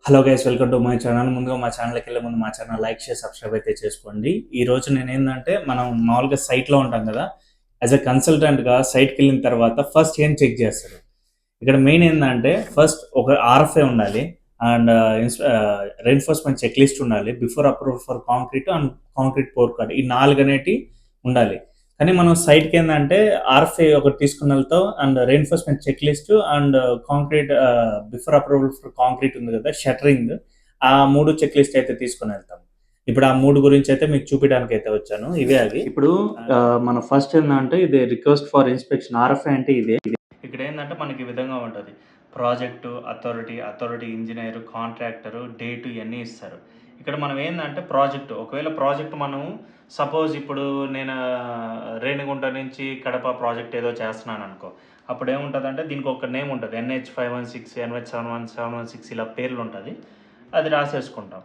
Hello guys, welcome to my channel. ముందుగా మా ఛానల్కి వెళ్ళే ముందు మా ఛానల్ లైక్ చేసి సబ్స్క్రైబ్ అయితే చేసుకోండి. ఈ రోజు నేను ఏంటంటే, మనం మామూలుగా సైట్లో ఉంటాం కదా, యాజ్ ఎ కన్సల్టెంట్గా సైట్కి వెళ్ళిన తర్వాత ఫస్ట్ ఏం చెక్ చేస్తారు? ఇక్కడ మెయిన్ ఏంటంటే, ఫస్ట్ ఒక ఆర్ఎఫ్ఐ ఉండాలి అండ్ రెయిన్ఫోర్స్మెంట్ చెక్ లిస్ట్ ఉండాలి, before approval for concrete and concrete pour card, ఈ 4 అనేటి ఉండాలి. కానీ మనం సైట్కి ఏంటంటే ఆర్ఎఫ్ఐ ఒకటి తీసుకుని వెళ్తాం and reinforcement check list and concrete before approval for concrete ఉంది కదా, షట్టరింగ్, ఆ 3 చెక్ లిస్ట్ అయితే తీసుకుని వెళ్తాం. ఇప్పుడు ఆ 3 గురించి అయితే మీకు చూపించడానికి అయితే వచ్చాను. ఇవే అవి. ఇప్పుడు మన ఫస్ట్ ఏంటంటే, ఇది రిక్వెస్ట్ ఫర్ ఇన్స్పెక్షన్. ఆర్ఎఫ్ఐ అంటే ఇదే. ఇక్కడ ఏంటంటే మనకి ఈ విధంగా ఉంటుంది: project, authority engineer, contractor, date, ఇవన్నీ ఇస్తారు. ఇక్కడ మనం ఏంటంటే ప్రాజెక్టు, ఒకవేళ ప్రాజెక్టు మనం సపోజ్ ఇప్పుడు నేను రేణిగుంట నుంచి కడప ప్రాజెక్ట్ ఏదో చేస్తున్నాను అనుకో, అప్పుడు ఏముంటుందంటే దీనికి ఒక నేమ్ ఉంటుంది, NH516, NH71716, ఇలా పేర్లు ఉంటుంది. అది రాసేసుకుంటాం.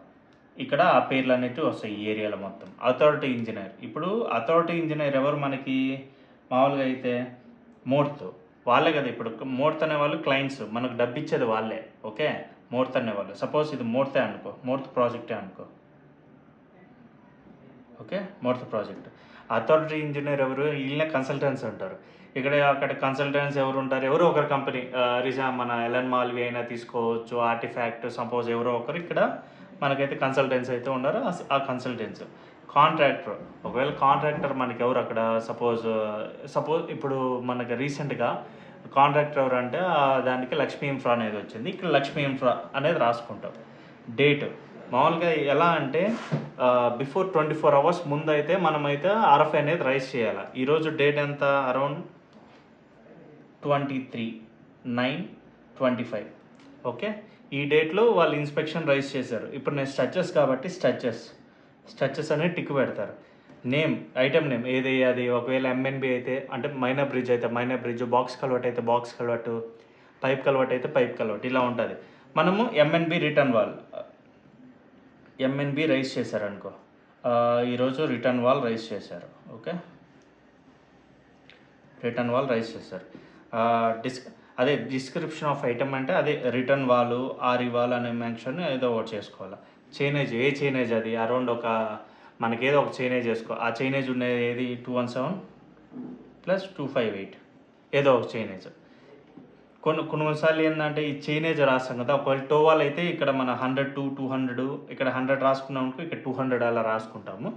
ఇక్కడ ఆ పేర్లు అనేవి వస్తాయి ఈ ఏరియాలో మొత్తం. అథారిటీ ఇంజనీర్, ఇప్పుడు అథారిటీ ఇంజనీర్ ఎవరు మనకి? మామూలుగా అయితే మూర్త్ వాళ్ళే కదా. ఇప్పుడు మూర్త్ అనేవాళ్ళు క్లయింట్స్, మనకు డబ్బు ఇచ్చేది వాళ్ళే. ఓకే, మూర్త్ అనేవాళ్ళు. సపోజ్ ఇది మూర్తే అనుకో, మూర్త్ ప్రాజెక్టే అనుకో. ఓకే, మూర్త్ ప్రాజెక్ట్. అథారిటీ ఇంజనీర్ ఎవరు? వీళ్ళనే కన్సల్టెంట్స్ అంటారు. అక్కడ కన్సల్టెంట్స్ ఎవరు ఉంటారు? ఎవరో ఒకరు కంపెనీ, మన ఎల్ఎన్ మాల్వి అయినా తీసుకోవచ్చు, ఆర్టిఫాక్ట్, సపోజ్ ఎవరో ఒకరు ఇక్కడ మనకైతే కన్సల్టెంట్స్ అయితే ఉన్నారు. ఆ కన్సల్టెంట్స్. కాంట్రాక్టర్, ఒకవేళ కాంట్రాక్టర్ మనకి ఎవరు అక్కడ? సపోజ్ ఇప్పుడు మనకి రీసెంట్గా కాంట్రాక్టర్ ఎవరు అంటే దానికి లక్ష్మీ ఇన్ఫ్రా అనేది వచ్చింది. ఇక్కడ లక్ష్మీ ఇన్ఫ్రా అనేది రాసుకుంటాం. డేట్ మామూలుగా ఎలా అంటే బిఫోర్ 24 hours ముందు అయితే మనమైతే ఆర్ఎఫ్ఐ అనేది రైజ్ చేయాలి. ఈరోజు డేట్ ఎంత? అరౌండ్ 23/9/25. ఓకే, ఈ డేట్లో వాళ్ళు ఇన్స్పెక్షన్ రైజ్ చేశారు. ఇప్పుడు నేను స్ట్రక్చర్స్ కాబట్టి స్ట్రక్చర్స్ అనేది టిక్ పెడతారు. నేమ్, ఐటమ్ నేమ్ ఏది అది. ఒకవేళ ఎంఎన్బి అయితే అంటే మైనర్ బ్రిడ్జ్ అయితే మైనర్ బ్రిడ్జ్, బాక్స్ కల్వర్ట్ అయితే బాక్స్ కల్వర్ట్, పైప్ కల్వర్ట్ అయితే పైప్ కల్వర్ట్, ఇలా ఉంటుంది. మనము ఎంఎన్బి రైజ్ చేశారనుకో, ఈరోజు రిటర్న్ వాల్ రైజ్ చేశారు. ఓకే, రిటర్న్ వాల్ రైజ్ చేశారు. అదే డిస్క్రిప్షన్ ఆఫ్ ఐటమ్ అంటే అదే రిటర్న్ వాల్, ఆరి వాల్ అనే మెన్షన్ ఏదో ఒకటి చేసుకోవాలి. చైనేజ్, ఏ చైనేజ్ అది? అరౌండ్ ఒక మనకి ఏదో ఒక చైనేజ్ చేసుకో. ఆ చైనేజ్ ఉండేది ఏది? 217 + 258, ఏదో ఒక చైనేజ్. కొన్నిసార్లు ఏంటంటే ఈ చైనేజ్ రాస్తాం కదా, ఒకవేళ టోవాల్ అయితే ఇక్కడ మన 100 to 200, ఇక్కడ 100 రాసుకున్నాం అనుకో, ఇక్కడ 200 అలా రాసుకుంటాము.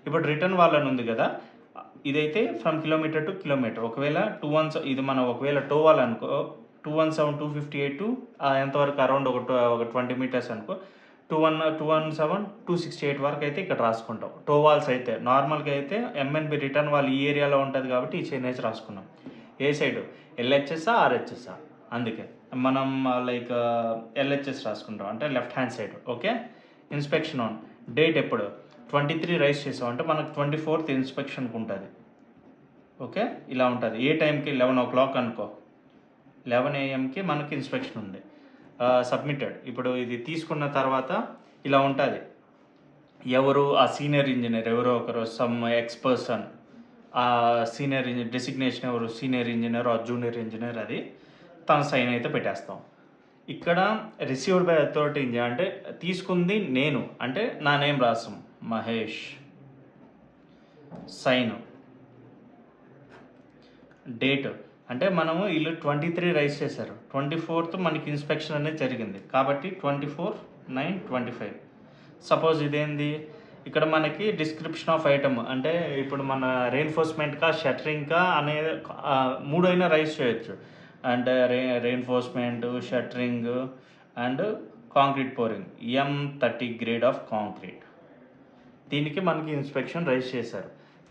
ఇప్పుడు రిటర్న్ వాల్ అని ఉంది కదా, ఇదైతే ఫ్రమ్ కిలోమీటర్ టు కిలోమీటర్. ఒకవేళ 217 ఇది మనం ఒకవేళ టోవాల్ అనుకో, 217 258 ఎంతవరకు? అరౌండ్ ఒక 20 meters అనుకో, 217 268 వరకు అయితే ఇక్కడ రాసుకుంటాం. టోవాల్స్ అయితే నార్మల్గా అయితే ఎంఎన్బి రిటర్న్ వాల్ ఈ ఏరియాలో ఉంటుంది కాబట్టి ఈ చైనేజ్ రాసుకున్నాం. ఏ సైడు? ఎల్హెచ్ఎస్ఆ ఆర్హెచ్ఎస్ఆ? అందుకే మనం లైక్ ఎల్హెచ్ఎస్ రాసుకుంటాం, అంటే left hand side. Okay, inspection on date ఎప్పుడు? 23 రైజ్ చేసాం అంటే మనకు 24th ఇన్స్పెక్షన్కి ఉంటుంది. ఓకే, ఇలా ఉంటుంది. ఏ టైంకి? 11 o'clock అనుకో, 11 AM మనకి ఇన్స్పెక్షన్ ఉంది. సబ్మిటెడ్. ఇప్పుడు ఇది తీసుకున్న తర్వాత ఇలా ఉంటుంది. ఎవరు? ఆ సీనియర్ ఇంజనీర్ ఎవరో ఒకరు, సమ్ ఎక్స్పర్సన్. ఆ సీనియర్ డెసిగ్నేషన్ ఎవరు? సీనియర్ ఇంజనీర్ ఆ జూనియర్ ఇంజనీర్, అది తన సైన్ అయితే పెట్టేస్తాం. ఇక్కడ రిసీవ్డ్ బై అథారిటీ ఇంజనీర్ అంటే తీసుకుంది నేను, అంటే నా నేమ్ రాస్తాం, మహేష్. సైన్. డేట్ అంటే మనము వీళ్ళు 23 రైజ్ చేశారు, 24th మనకి ఇన్స్పెక్షన్ అనేది జరిగింది కాబట్టి 24/9/25. సపోజ్ ఇదేంది? ఇక్కడ మనకి డిస్క్రిప్షన్ ఆఫ్ ఐటమ్ అంటే ఇప్పుడు మన రెయిన్ఫోర్స్మెంట్కా, షట్టరింగ్కా అనే 3 అయినా రైజ్ చేయొచ్చు. అంటే reinforcement, shuttering and concrete pouring, M30 grade of concrete. దీనికి మనకి ఇన్స్పెక్షన్ రైజ్ చేశారు.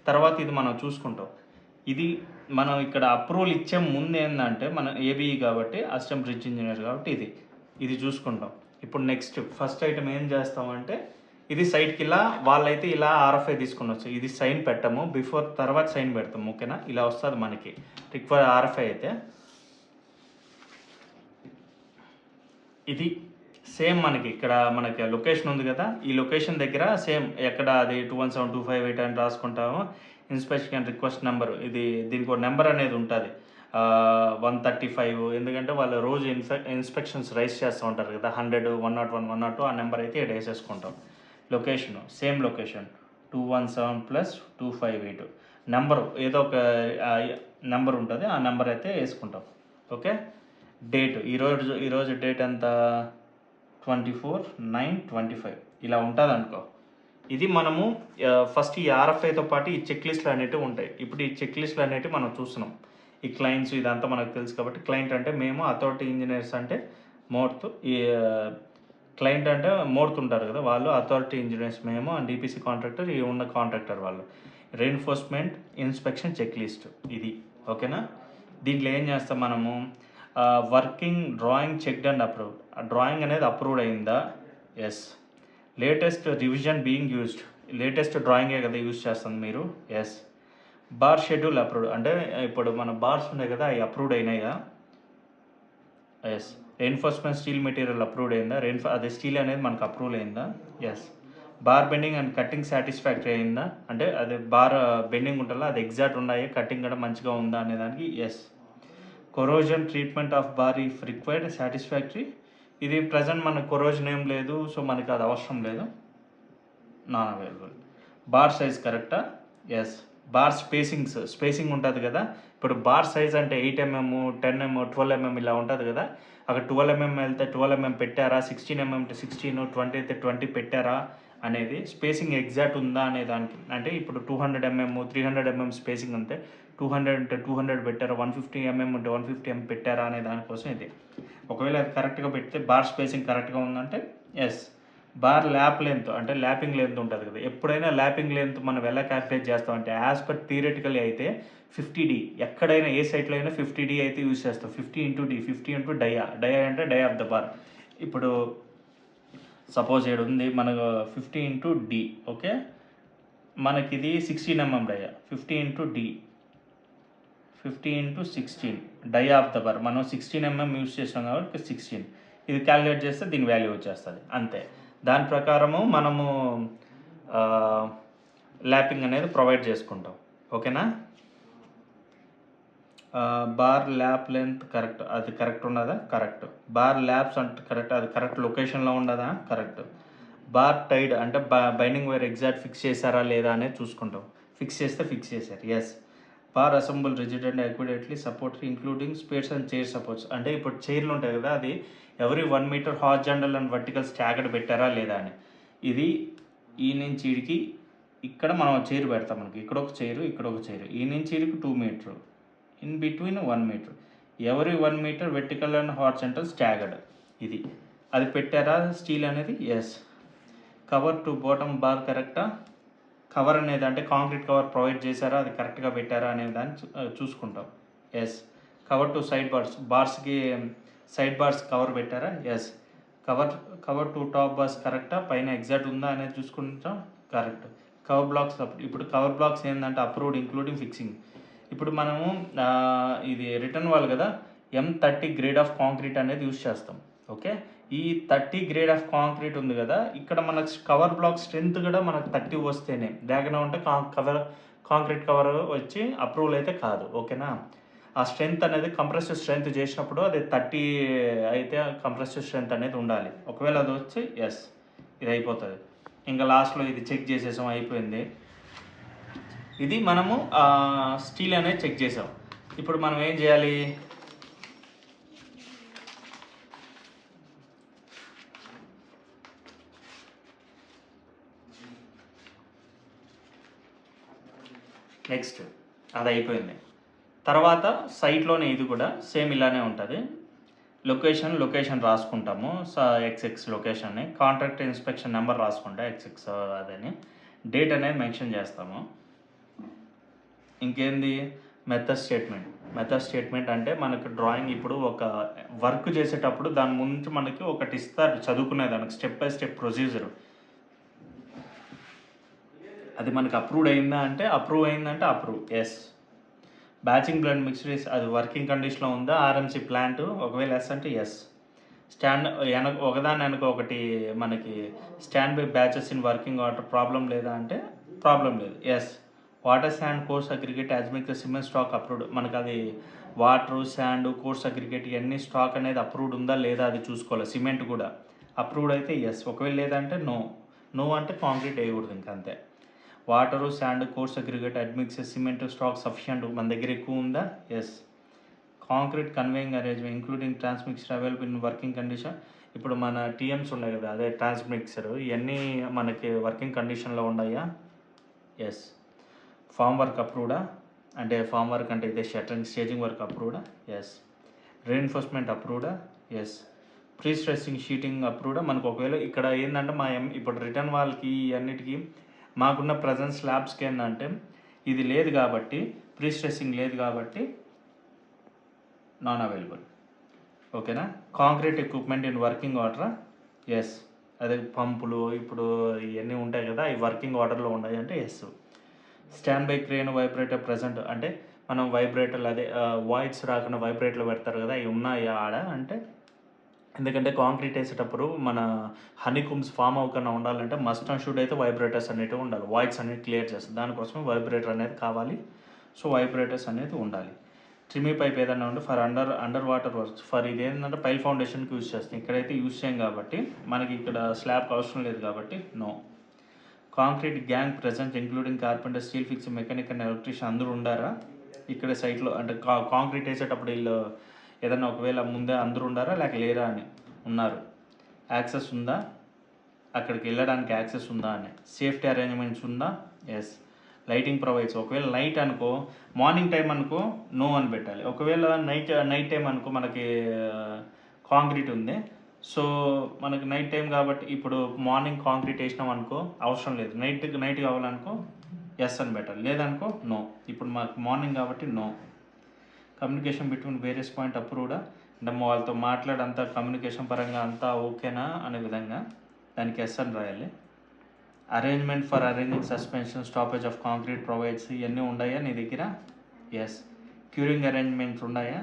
తర్వాత ఇది మనం చూసుకుంటాం. ఇది మనం ఇక్కడ అప్రూవల్ ఇచ్చే ముందు ఏంటంటే మనం ఏబీఈ కాబట్టి, అసిస్టెంట్ బ్రిడ్జ్ ఇంజనీర్ కాబట్టి ఇది చూసుకుంటాం. ఇప్పుడు నెక్స్ట్ ఫస్ట్ ఐటమ్ ఏం చేస్తామంటే, ఇది సైట్కి ఇలా వాళ్ళైతే ఇలా ఆర్ఎఫ్ఐ తీసుకుని వచ్చాయి. ఇది సైన్ పెట్టము, బిఫోర్ తర్వాత సైన్ పెడతాం. ఓకేనా, ఇలా వస్తుంది మనకి రిక్వైర్ ఆర్ఎఫ్ఐ అయితే. ఇది సేమ్ మనకి ఇక్కడ మనకి లొకేషన్ ఉంది కదా, ఈ లొకేషన్ దగ్గర సేమ్ ఎక్కడ అది 217258 అని రాసుకుంటాము. ఇన్స్పెక్షన్ రిక్వెస్ట్ నెంబర్, దీనికి ఒక నెంబర్ అనేది ఉంటుంది. 135, ఎందుకంటే వాళ్ళు రోజు ఇన్స్పెక్షన్స్ రైస్ చేస్తూ ఉంటారు కదా, 100, 101, 102 ఆ నెంబర్ అయితే ఇక్కడ వేసేసుకుంటాం. లొకేషన్ సేమ్ లొకేషన్ 217+258 నెంబరు ఏదో ఒక నెంబర్ ఉంటుంది, ఆ నెంబర్ అయితే వేసుకుంటాం. ఓకే. డేట్ ఈరోజు డేట్ ఎంత, 24/9/25 ఇలా ఉంటుంది అనుకో. ఇది మనము ఫస్ట్ ఈ ఆర్ఎఫ్ఐతో పాటు ఈ చెక్ లిస్టులు అనేటివి ఉంటాయి. ఇప్పుడు ఈ చెక్ లిస్టులు అనేటివి మనం చూస్తున్నాం. ఈ క్లయింట్స్ ఇదంతా మనకు తెలుసు కాబట్టి, క్లయింట్ అంటే మేము, అథారిటీ ఇంజనీర్స్ అంటే మోర్త్, ఈ క్లయింట్ అంటే మోర్త్ ఉంటారు కదా వాళ్ళు, అథారిటీ ఇంజనీర్స్ మేము, అండ్ ఈపీసీ కాంట్రాక్టర్ ఈ ఉన్న కాంట్రాక్టర్ వాళ్ళు. రెయిన్ఫోర్స్మెంట్ ఇన్స్పెక్షన్ చెక్ లిస్ట్ ఇది. ఓకేనా. దీంట్లో ఏం చేస్తాం మనము, working drawing checked and approved. ఆ డ్రాయింగ్ అనేది అప్రూవ్డ్ అయిందా, yes. Latest revision being used, latest డ్రాయింగే కదా యూజ్ చేస్తుంది మీరు, ఎస్. బార్ షెడ్యూల్ అప్రూవ్డ్, అంటే ఇప్పుడు మన బార్స్ ఉన్నాయి కదా అవి అప్రూవ్డ్ అయినాయా, yes. Reinforcement steel material approved అయిందా, అదే స్టీల్ అనేది మనకు అప్రూవ్ అయిందా, yes. Bar bending and cutting satisfactory అయిందా, అంటే అదే బార్ బెండింగ్ ఉంటుందా అది ఎగ్జాక్ట్ ఉన్నాయా, కటింగ్ కూడా మంచిగా ఉందా అనే దానికి yes. Corrosion treatment of bar if required satisfactory, ఇది ప్రజెంట్ మనకు కొరోజన్ ఏం లేదు, సో మనకి అది అవసరం లేదు, నాన్ అవైలబుల్. బార్ సైజ్ కరెక్టా, ఎస్. బార్ స్పేసింగ్ ఉంటుంది కదా, ఇప్పుడు బార్ సైజ్ అంటే 8 mm, 10 mm, 12 mm ఇలా ఉంటుంది కదా, అక్కడ 12 mm వెళ్తే 12 mm పెట్టారా, 16 mm అంటే 16, 20 అయితే 20 పెట్టారా అనేది స్పేసింగ్ ఎగ్జాక్ట్ ఉందా అనే దానికి. అంటే ఇప్పుడు 200 mm, 300 mm స్పేసింగ్ అంతే, 200 అంటే 200 పెట్టారా, 150 mm అంటే 150 mm పెట్టారా అనే దానికోసం ఇది. ఒకవేళ అది కరెక్ట్గా పెడితే, బార్ స్పేసింగ్ కరెక్ట్గా ఉందంటే ఎస్. బార్ ల్యాప్ లెంత్ అంటే ల్యాపింగ్ లెంత్ ఉంటుంది కదా, ఎప్పుడైనా ల్యాపింగ్ లెంత్ మనం ఎలా క్యాల్కులేట్ చేస్తామంటే యాజ్ పర్ థియరిటికల్లీ అయితే 50D, ఎక్కడైనా ఏ సైట్లో అయినా 50D అయితే యూజ్ చేస్తాం. 50 × D, 50 × డయా అంటే డై ఆఫ్ ద బార్. ఇప్పుడు సపోజ్ ఇక్కడ ఉంది మనకు 50 × D, ఓకే. మనకి ఇది 16 mm dia, 50 × D, 50 × 16 dia of the bar. మనం 16 mm యూజ్ చేసాం కాబట్టి 16, ఇది క్యాలిక్యులేట్ చేస్తే దీని వాల్యూ వచ్చేస్తుంది అంతే. దాని ప్రకారము మనము ల్యాపింగ్ అనేది ప్రొవైడ్ చేసుకుంటాం. ఓకేనా. బార్ ల్యాప్ లెంత్ కరెక్ట్, అది కరెక్ట్ ఉన్నదా, కరెక్ట్. బార్ ల్యాప్స్ అంటే కరెక్ట్, అది కరెక్ట్ లొకేషన్లో ఉండదా, కరెక్ట్. బార్ టైడ్ అంటే బైండింగ్ వైర్ ఎగ్జాక్ట్ ఫిక్స్ చేశారా లేదా అనేది చూసుకుంటాం. ఫిక్స్ చేస్తే ఫిక్స్ చేశారు, yes. Bar assemble rigid and accurately support including spares and chair supports, అంటే ఇప్పుడు చైర్లు ఉంటాయి కదా, అది every 1 meter horizontal and vertical staggered పెట్టారా లేదా అని. ఇది ఈ నుంచి ఈడికి ఇక్కడ మనం చైర్ పెడతాం, మనకి ఇక్కడ ఒక చైరు, ఇక్కడ ఒక చైరు, ఈ నుంచి ఈడికి 2 meter, in between 1 meter, every 1 meter vertical and horizontal staggered, ఇది అది పెట్టారా స్టీల్ అనేది, yes. Cover to bottom bar కరెక్టా, కవర్ అనేది అంటే కాంక్రీట్ కవర్ ప్రొవైడ్ చేశారా, అది కరెక్ట్గా పెట్టారా అనే దాన్ని చూసుకుంటాం, ఎస్. కవర్ టు సైడ్ బార్స్కి సైడ్ బార్స్ కవర్ పెట్టారా, yes. Cover to top bars కరెక్టా, పైన ఎగ్జాక్ట్ ఉందా అనేది చూసుకుంటాం, కరెక్ట్. కవర్ బ్లాక్స్, ఇప్పుడు కవర్ బ్లాక్స్ ఏంటంటే అప్రూవ్డ్ ఇంక్లూడింగ్ ఫిక్సింగ్. ఇప్పుడు మనము ఇది రిటర్న్ వాళ్ళు కదా, M30 గ్రేడ్ ఆఫ్ కాంక్రీట్ అనేది యూజ్ చేస్తాం. ఓకే. ఈ 30 గ్రేడ్ ఆఫ్ కాంక్రీట్ ఉంది కదా, ఇక్కడ మనకు కవర్ బ్లాక్ స్ట్రెంత్ కూడా మనకు 30 వస్తేనే, లేకుండా ఉంటే కాంక్రీట్ కవర్ వచ్చి అప్రూవల్ అయితే కాదు. ఓకేనా. ఆ స్ట్రెంత్ అనేది కంప్రెసివ్ స్ట్రెంత్ చేసినప్పుడు అది 30 అయితే కంప్రెసివ్ స్ట్రెంత్ అనేది ఉండాలి. ఒకవేళ అది వచ్చి ఎస్, ఇది అయిపోతుంది. ఇంకా లాస్ట్లో ఇది చెక్ చేసేసాం, అయిపోయింది. ఇది మనము స్టీల్ అనేది చెక్ చేసాం. ఇప్పుడు మనం ఏం చేయాలి, నెక్స్ట్ అది అయిపోయింది. తర్వాత సైట్లోనే ఇది కూడా సేమ్ ఇలానే ఉంటుంది. లొకేషన్ రాసుకుంటాము, XX లొకేషన్ని, కాంట్రాక్ట్ ఇన్స్పెక్షన్ నెంబర్ రాసుకుంటా XX అదని, డేట్ అనేది మెన్షన్ చేస్తాము. ఇంకేంది, మెథడ్ స్టేట్మెంట్ అంటే మనకు డ్రాయింగ్ ఇప్పుడు ఒక వర్క్ చేసేటప్పుడు దాని ముందు మనకి ఒకటి ఇస్తారు చదువుకునేదానికి, స్టెప్ బై స్టెప్ ప్రొసీజర్. అది మనకి అప్రూవ్డ్ అయిందా అంటే approve, yes. Batching blend mixture అది వర్కింగ్ కండిషన్లో ఉందా, RMC ప్లాంట్, ఒకవేళ ఎస్ అంటే ఎస్. ఒకదాని వెనక ఒకటి మనకి stand by batches in working order, problem లేదా అంటే ప్రాబ్లం లేదు, yes. Water sand coarse aggregate admix cement stock approved, మనకు అది వాటర్, శాండ్, కోర్స్ అగ్రిగేట్ ఇవన్నీ స్టాక్ అనేది అప్రూవ్డ్ ఉందా లేదా అది చూసుకోవాలి. సిమెంట్ కూడా అప్రూవ్డ్ అయితే ఎస్, ఒకవేళ లేదంటే నో. నో అంటే కాంక్రీట్ వేయకూడదు, ఇంకా అంతే. Water, sand, coarse aggregate, admixes, cement stock sufficient మన దగ్గర ఎక్కువ ఉందా, yes. Concrete conveying arrangement including transmixer available in working condition. ఇప్పుడు మన టీఎమ్స్ ఉన్నాయి కదా, అదే ట్రాన్స్మిక్సర్, ఇవన్నీ మనకి వర్కింగ్ కండిషన్లో ఉన్నాయా, ఎస్. ఫామ్ వర్క్ అప్రూవ్డా, అంటే ఫామ్ వర్క్ అంటే ఇదే షట్టరింగ్ స్టేజింగ్ వర్క్ అప్రూవ్డా, ఎస్. రీఎన్ఫోర్స్మెంట్ అప్రూవ్డా, ఎస్. ప్రీ స్ట్రెస్సింగ్ షీటింగ్ అప్రూవ్డా. మనకు ఒకవేళ ఇక్కడ ఏంటంటే ఇప్పుడు రిటర్న్ వాళ్ళకి అన్నిటికీ మాకున్న ప్రజెంట్ స్లాబ్స్కి ఏంటంటే ఇది లేదు కాబట్టి, ప్రీ స్ట్రెస్సింగ్ లేదు కాబట్టి నాన్ అవైలబుల్, ఓకేనా. Concrete equipment in working order, yes. అదే పంపులు ఇప్పుడు ఇవన్నీ ఉంటాయి కదా, ఈ వర్కింగ్ ఆర్డర్లో ఉన్నాయి అంటే yes. Standby crane vibrator present, అంటే మనం వైబ్రేటర్లు అదే వాయిడ్స్ రాకుండా వైబ్రేటర్లు పెడతారు కదా, అవి ఉన్నాయా ఆడ అంటే, ఎందుకంటే కాంక్రీట్ వేసేటప్పుడు మన హనీకుమ్స్ ఫామ్ అవ్వకుండా ఉండాలంటే మస్ట్ అండ్ షుడ్ అయితే వైబ్రేటర్స్ అనేవి ఉండాలి, వాయిడ్స్ అనేది క్లియర్ చేస్తుంది, దానికోసం వైబ్రేటర్ అనేది కావాలి. సో వైబ్రేటర్స్ అనేది ఉండాలి. ట్రిమీ పైప్ ఏదైనా ఉంటే for under water works, for ఇది ఏంటంటే పైల్ ఫౌండేషన్కి యూజ్ చేస్తాం, ఇక్కడైతే యూజ్ చేయం కాబట్టి మనకి ఇక్కడ స్లాబ్కి అవసరం లేదు కాబట్టి no. Concrete gang present including carpenter, steel fix, mechanic and electrician అందరూ ఉండారా ఇక్కడ సైట్లో, అంటే కాంక్రీట్ వేసేటప్పుడు వీళ్ళు ఏదన్నా ఒకవేళ ముందే అందరూ ఉండారా లేక లేరా అని, ఉన్నారు. యాక్సెస్ ఉందా, అక్కడికి వెళ్ళడానికి యాక్సెస్ ఉందా అని. సేఫ్టీ అరేంజ్మెంట్స్ ఉందా, ఎస్. లైటింగ్ ప్రొవైడ్స్, ఒకవేళ నైట్ అనుకో, మార్నింగ్ టైం అనుకో నో అని పెట్టాలి. ఒకవేళ నైట్ టైం అనుకో మనకి కాంక్రీట్ ఉంది, సో మనకి నైట్ టైం కాబట్టి ఇప్పుడు మార్నింగ్ కాంక్రీట్ వేసినాం అనుకో అవసరం లేదు, నైట్ కావాలనుకో ఎస్ అని పెట్టాలి, లేదనుకో నో. ఇప్పుడు మాకు మార్నింగ్ కాబట్టి no. Communication between various point అప్రూవ్డా, అంటే వాళ్ళతో మాట్లాడంతా కమ్యూనికేషన్ పరంగా అంతా ఓకేనా అనే విధంగా దానికి ఎస్ అని రాయాలి. Arrangement for arranging suspension stoppage of concrete provides ఇవన్నీ ఉన్నాయా నీ దగ్గర, ఎస్. క్యూరింగ్ అరేంజ్మెంట్స్ ఉన్నాయా,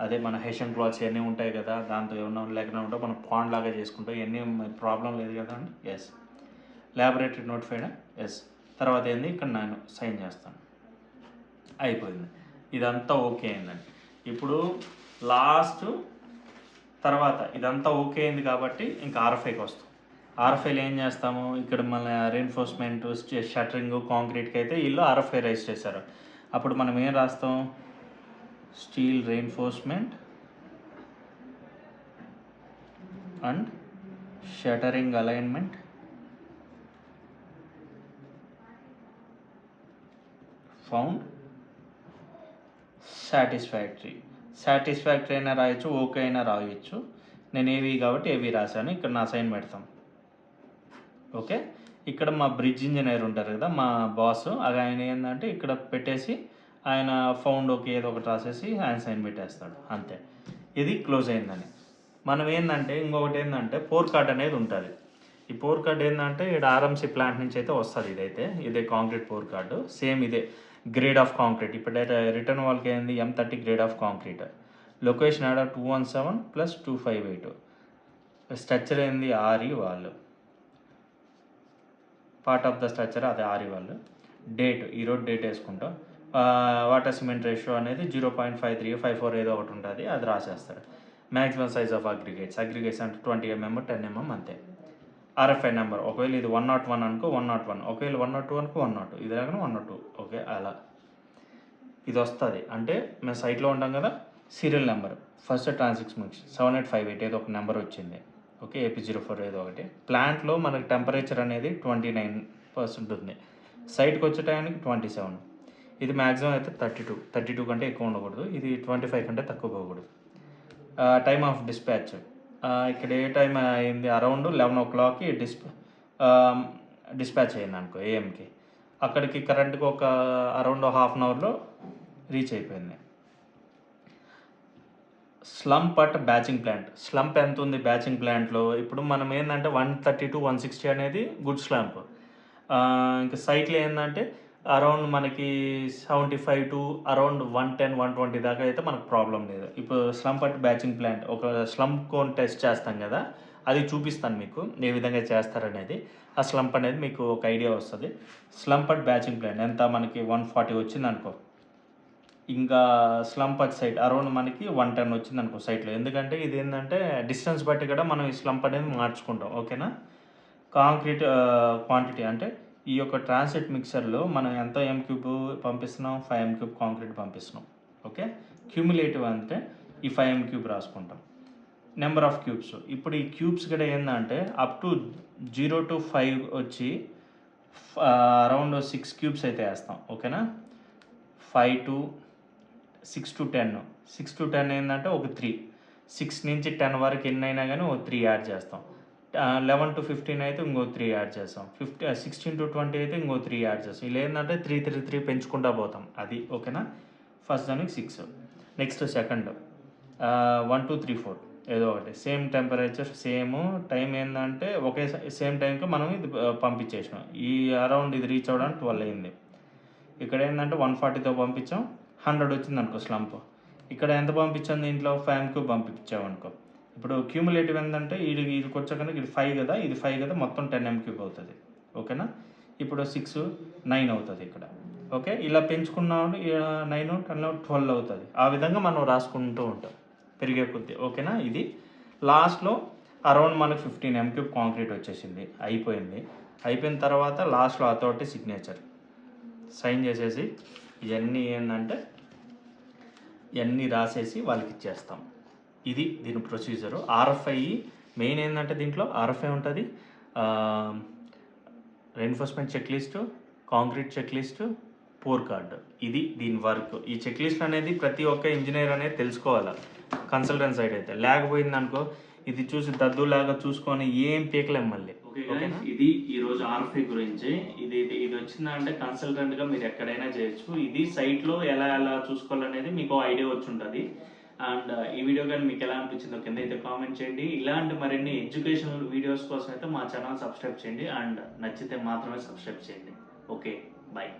అదే మన హెషన్ క్లాత్స్ ఇవన్నీ ఉంటాయి కదా, దాంతో ఏమన్నా లేకుండా ఉంటే మనం పాండ్ లాగా చేసుకుంటాం, ఇవన్నీ ప్రాబ్లం లేదు కదా అండి, ఎస్. Laboratory నోటిఫైడా, yes. తర్వాత ఏంది ఇక్కడ నేను సైన్ చేస్తాను, అయిపోయింది. ఇదంతా ఓకే అయిందండి. ఇప్పుడు లాస్ట్ తర్వాత ఇదంతా ఓకే అయింది కాబట్టి ఇంకా ఆర్ఎఫ్ఐకి వస్తాం. ఆర్ఎఫ్ఐలో ఏం చేస్తాము, ఇక్కడ మన రీఎన్ఫోర్స్మెంట్, షట్టరింగ్, కాంక్రీట్కి అయితే వీళ్ళు ఆర్ఎఫ్ఐ రైజ్ చేశారు. అప్పుడు మనం ఏం రాస్తాం, steel reinforcement and shuttering alignment found satisfactory అయినా రాయొచ్చు, ఓకే అయినా రాయొచ్చు. నేను ఏవి కాబట్టి ఏవి రాశాను, ఇక్కడ నా సైన్ పెడతాం, ఓకే. ఇక్కడ మా బ్రిడ్జ్ ఇంజనీర్ ఉంటారు కదా మా బాస్, అది ఆయన ఏంటంటే ఇక్కడ పెట్టేసి ఆయన ఫౌండ్ ఓకే ఏదో ఒకటి రాసేసి ఆయన సైన్ పెట్టేస్తాడు, అంతే. ఇది క్లోజ్ అయిందని. మనం ఏంటంటే ఇంకొకటి ఏంటంటే పోర్ కార్డ్ అనేది ఉంటుంది. ఈ పోర్ కార్డ్ ఏంటంటే ఇక్కడ ఆర్ఎంసీ ప్లాంట్ నుంచి అయితే వస్తుంది, ఇదే కాంక్రీట్ పోర్ కార్డు, సేమ్ ఇదే గ్రేడ్ ఆఫ్ కాంక్రీట్. ఇప్పుడు రిటర్న్ వాళ్ళకి ఏంది M30 grade of concrete. Location ఆడ 217 + 258. స్ట్రక్చర్ ఏంది ఆర్ఈ వాళ్ళు, పార్ట్ ఆఫ్ ద స్ట్రక్చర్ అదే ఆర్ఈ వాళ్ళు. డేట్ ఈరోజు డేట్ వేసుకుంటాం. వాటర్ సిమెంట్ రేషియో అనేది 0.5354 ఏదో ఒకటి ఉంటుంది, అది రాసేస్తారు. మ్యాక్సిమం సైజ్ ఆఫ్ అగ్రిగేట్స్ అంటే 20 mm 10 mm అంతే. ఆర్ఎఫ్ఐ నెంబర్ ఒకవేళ ఇది 101 అనుకో 101, ఒకవేళ 102 అనుకో 102, ఇది రాగానే 102, ఓకే. అలా ఇది వస్తుంది. అంటే మేము సైట్లో ఉంటాం కదా, సీరియల్ నెంబర్ ఫస్ట్ ట్రాన్సాక్షన్ 7858 ఏదో ఒక నెంబర్ వచ్చింది, ఓకే. AP04 ఏదో ఒకటి. ప్లాంట్లో మనకి టెంపరేచర్ అనేది 29% ఉంది, సైట్కి వచ్చే టైంకి 27. ఇది మ్యాక్సిమం అయితే 32 కంటే ఎక్కువ ఉండకూడదు, ఇది 25 కంటే తక్కువ పోకూడదు. టైమ్ ఆఫ్ డిస్పాచ్ ఇక్కడ ఏ టైం అయింది, అరౌండ్ 11 o'clockకి డిస్పాచ్ అయింది అనుకో ఏఎంకి. అక్కడికి కరెంట్గా ఒక అరౌండ్ ½ an hourలో రీచ్ అయిపోయింది. స్లంప్ అట్ బ్యాచింగ్ ప్లాంట్, స్లంప్ ఎంత ఉంది బ్యాచింగ్ ప్లాంట్లో, ఇప్పుడు మనం ఏంటంటే 130 to 160 అనేది గుడ్ స్లంప్. ఇంకా సైట్లో ఏంటంటే అరౌండ్ మనకి 75 to అరౌండ్ 110, 120 దాకా అయితే మనకు ప్రాబ్లం లేదు. ఇప్పుడు స్లంప్ అట్ బ్యాచింగ్ ప్లాంట్ ఒక స్లంప్ కోన్ టెస్ట్ చేస్తాం కదా, అది చూపిస్తాను మీకు ఏ విధంగా చేస్తారనేది. ఆ స్లంప్ అనేది మీకు ఒక ఐడియా వస్తుంది. స్లంప్ అట్ బ్యాచింగ్ ప్లాంట్ ఎంత మనకి 140 వచ్చింది అనుకో, ఇంకా స్లంప్ అట్ సైడ్ అరౌండ్ మనకి 110 వచ్చింది అనుకో సైట్లో. ఎందుకంటే ఇది ఏంటంటే డిస్టెన్స్ బట్టి కూడా మనం ఈ స్లంప్ అనేది మార్చుకుంటాం. ఓకేనా. కాంక్రీట్ క్వాంటిటీ అంటే ఈ యొక్క ట్రాన్సిట్ మిక్సర్లో మనం ఎంత ఎం క్యూబ్ పంపిస్తున్నాం, 5 ఎం క్యూబ్ కాంక్రీట్ పంపిస్తున్నాం. ఓకే. క్యూములేటివ్ అంటే ఈ 5 ఎం క్యూబ్ రాసుకుంటాం. నెంబర్ ఆఫ్ క్యూబ్స్ ఇప్పుడు ఈ క్యూబ్స్ కూడా ఏంటంటే అప్ టు 0 to 5 వచ్చి అరౌండ్ 6 క్యూబ్స్ అయితే వేస్తాం. ఓకేనా. 5 to 6 to 10, 6 to 10 ఏంటంటే ఒక 3, 6 నుంచి 10 వరకు ఎన్ని అయినా కానీ ఒక 3 యాడ్ చేస్తాం. 11 to 15 అయితే ఇంకో 3 యాడ్ చేస్తాం. 16 to 20 అయితే ఇంకో 3 యాడ్ చేస్తాం. ఇలా ఏంటంటే 3 3 3 పెంచుకుంటా పోతాం. అది ఓకేనా. ఫస్ట్ దానికి 6. నెక్స్ట్ సెకండ్ 1 2 3 4 ఏదో ఒకటి సేమ్ టెంపరేచర్ సేమ్ టైం ఏంటంటే ఒకే సేమ్ టైంకి మనం ఇది పంపించేసినాం. ఈ అరౌండ్ ఇది రీచ్ అవ్వడానికి 12 అయింది. ఇక్కడ ఏంటంటే 140తో పంపించాం, 100 వచ్చింది అనుకో స్లంప్. ఇక్కడ ఎంత పంపించాం దీంట్లో 5 ఎంక్యూబ్ పంపించామనుకో. ఇప్పుడు క్యూములేటివ్ ఏంటంటే వీడికి వచ్చాక ఇది 5 కదా, ఇది 5 కదా, మొత్తం 10 ఎంక్యూబ్ అవుతుంది. ఓకేనా. ఇప్పుడు 6 9 అవుతుంది ఇక్కడ. ఓకే. ఇలా పెంచుకున్నాడు 9 10 12 అవుతుంది. ఆ విధంగా మనం రాసుకుంటూ ఉంటాం పెరిగే కొద్దీ. ఓకేనా. ఇది లాస్ట్లో అరౌండ్ మనకు 15 ఎంక్యూబ్ కాంక్రీట్ వచ్చేసింది. అయిపోయిన తర్వాత లాస్ట్లో అథారిటీ సిగ్నేచర్ సైన్ చేసేసి ఇవన్నీ ఏంటంటే ఇవన్నీ రాసేసి వాళ్ళకి ఇచ్చేస్తాం. ఇది దీని ప్రొసీజరు. ఆర్ఎఫ్ఐ మెయిన్ ఏంటంటే దీంట్లో ఆర్ఎఫ్ఐ ఉంటుంది, reinforcement check list, concrete check list, pour card. ఇది దీని వర్క్. ఈ చెక్ లిస్ట్ అనేది ప్రతి ఒక్క ఇంజనీర్ అనేది తెలుసుకోవాలి కన్సల్టెంట్ సైడ్ అయితే. లేకపోయింది అనుకో ఇది చూసి దద్దులాగా చూసుకొని ఏం పీకలేం మళ్ళీ. ఓకేనా. ఇది ఈరోజు ఆర్ఎఫ్ఐ గురించి. ఇది వచ్చిందంటే కన్సల్టెంట్గా మీరు ఎక్కడైనా చేయొచ్చు. ఇది సైట్లో ఎలా చూసుకోవాలనేది మీకు ఐడియా వచ్చి ఉంటుంది. అండ్ ఈ వీడియో కానీ మీకు ఎలా అనిపించిందో కింద అయితే కామెంట్ చేయండి. ఇలాంటి మరిన్ని ఎడ్యుకేషనల్ వీడియోస్ కోసం అయితే మా ఛానల్ సబ్స్క్రైబ్ చేయండి. అండ్ నచ్చితే మాత్రమే సబ్స్క్రైబ్ చేయండి. Okay, bye.